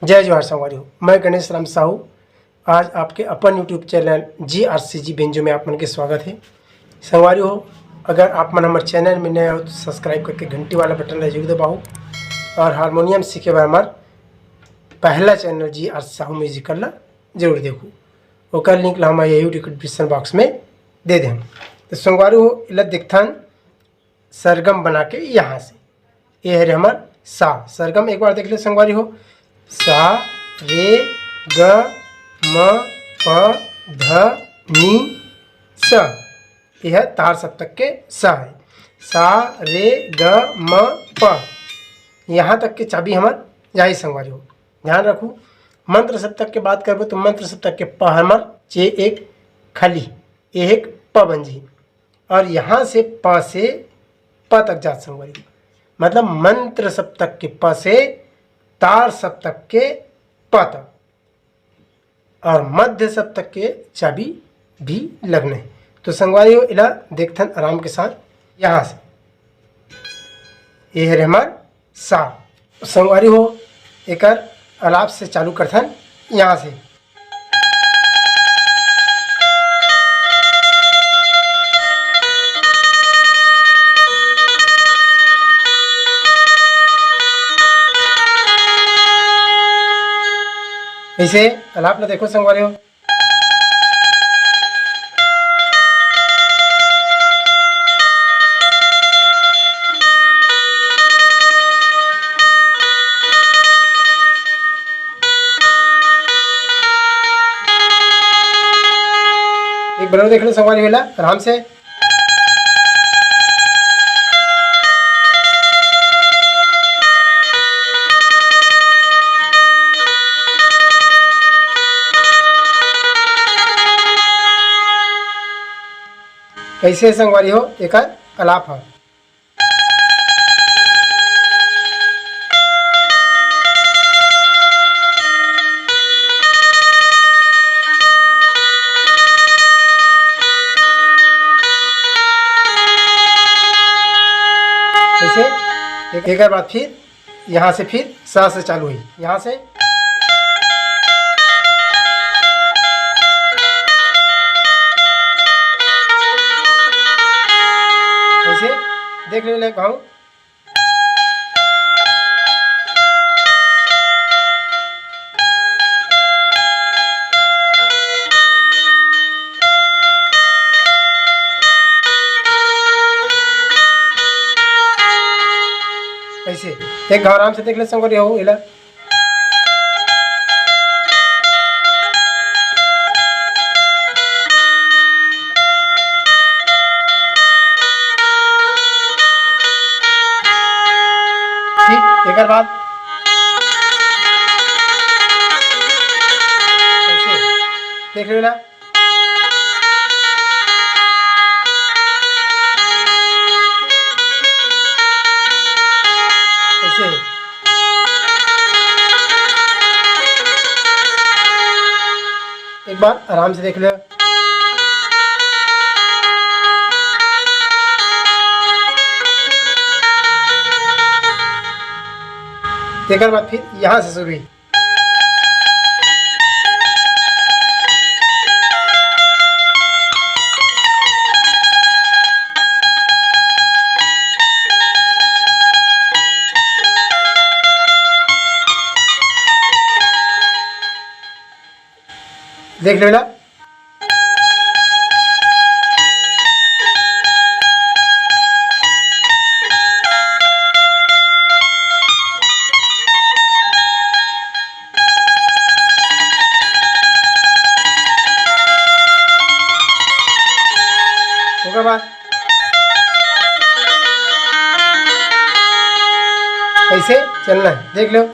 जय जोहार संगवारी। मैं गणेश राम साहू आज आपके अपन यूट्यूब चैनल GRCG बेंजो में आप मन के स्वागत है। संगवारी हो, अगर आप मन हमारे चैनल में नए हो तो सब्सक्राइब करके घंटी वाला बटन जरूर दबाओ और हारमोनियम सीखे बार हमार पहला चैनल GR साहू म्यूजिकल ला जरूर देखो। ओकर लिंक ला हमारे यूट्यूब डिस्क्रिप्शन बॉक्स में दे दें। तो संगवारी हो, इला दिखथन सरगम बना के यहाँ से ये है हमार सा सरगम। एक बार देख लो संगवारी हो, सा रे ग म प ध नी सा, यह तार सप्तक के सा है। सा रे ग म प, यहाँ तक के चाबी हमार यही संगवारी हो। ध्यान रखो, मंत्र सप्तक के बात करबो तो मंत्र सप्तक के प हमार चे एक खाली एक प बन जी, और यहाँ से प से प तक जात संगवारी। मतलब मंत्र सप्तक के प से तार सप्तक के प तक, और मध्य सप्तक के चाबी भी लगने। तो संगवारी हो, इला देखथन आराम के साथ यहाँ से ये है हमार सा। संगवारी हो, एक अलाप से चालू करथन यहाँ से। ऐसे अलाप ला देखो संगवारी हो, एक बार देख लो संगवारी होला आराम से। कैसे संगवारी हो, एक अलाप है। कैसे एक बार फिर यहाँ से फिर सा से चालू हुई, यहाँ से ऐसे देख ले गाँव। ऐसे एक गाँव आराम से देख ले संगवारी हो, इला एक बाद ऐसे देख लो ना। ऐसे एक बार आराम से देख लो। एक बार फिर यहाँ से शुरू हुई। देख लो ना, उसके बाद ऐसे चलना है, देख लो।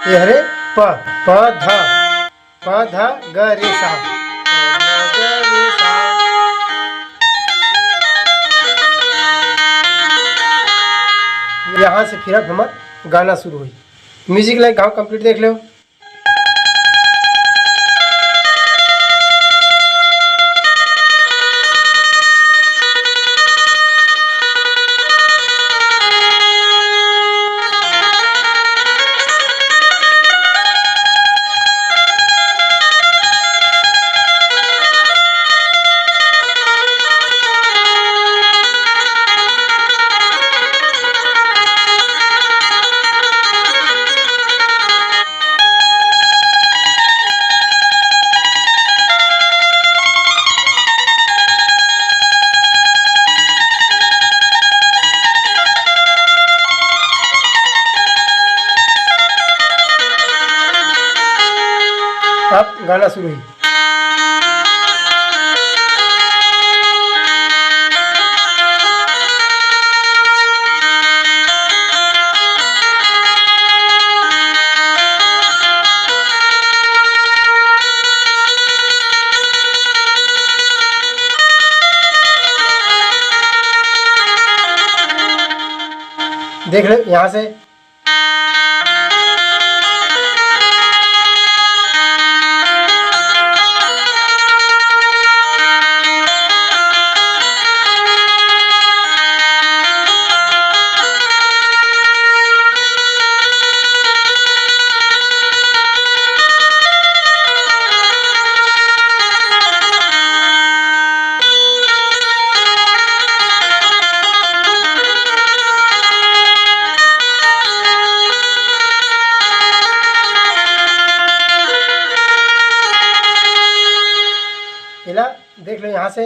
ये हरे प ध ग रे सा, यहाँ से फिर अब हमारा गाना शुरू हुई। म्यूजिक लाइक गाँव कंप्लीट देख लो। गाना शुरू हुई। देख लो यहाँ से हिला, देख लो यहाँ से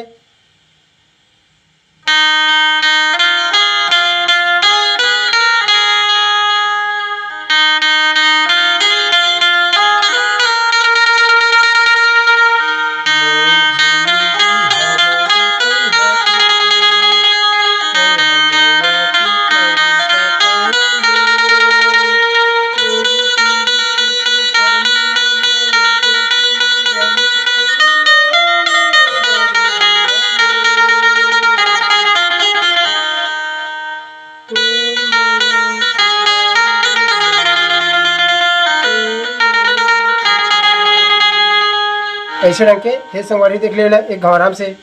ऐसे रंग के हे संगवारी देख लेला एक गाँव आराम से।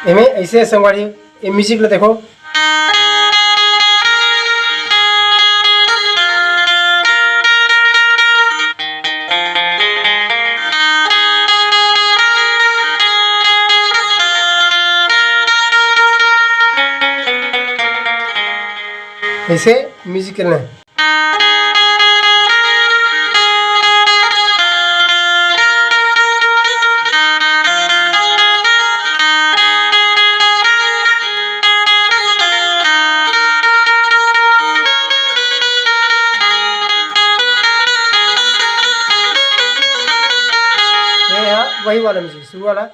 इमें ऐसे संगवारी ये म्यूजिक ला देखो। ऐसे म्यूजिक करना है। वही वाला म्यूजिक शुरू वाला।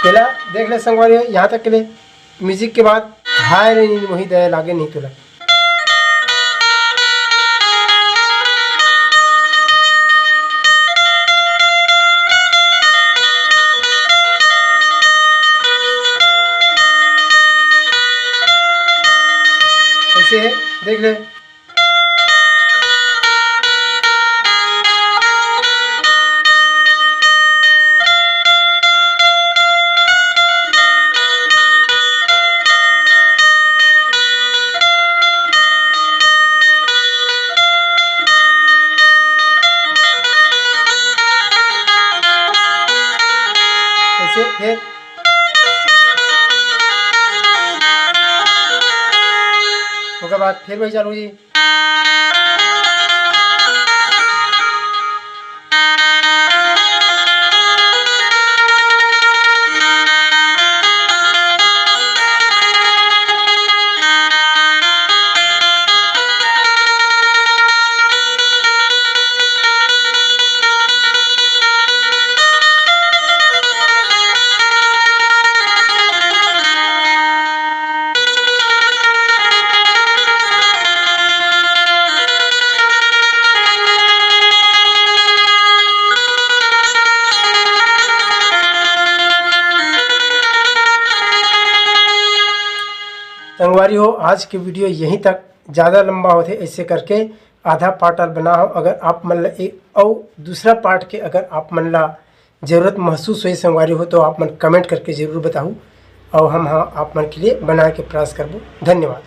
पहला देख ले संगवारी यहाँ तक के लिए म्यूजिक के बाद हाय रे नील मोही दया लागे नहीं तुला। ऐसे है देख ले। फिर उसके बाद फिर वही चालू जी। संगवारी हो आज की वीडियो यहीं तक, ज़्यादा लंबा होते ऐसे करके आधा पार्ट और बना हो। अगर आप मन ला एक और दूसरा पार्ट के अगर आप मन ला ज़रूरत महसूस हुई संगवारी हो तो आप मन कमेंट करके ज़रूर बताऊँ और हम हाँ आप मन के लिए बना के प्रयास करबो। धन्यवाद।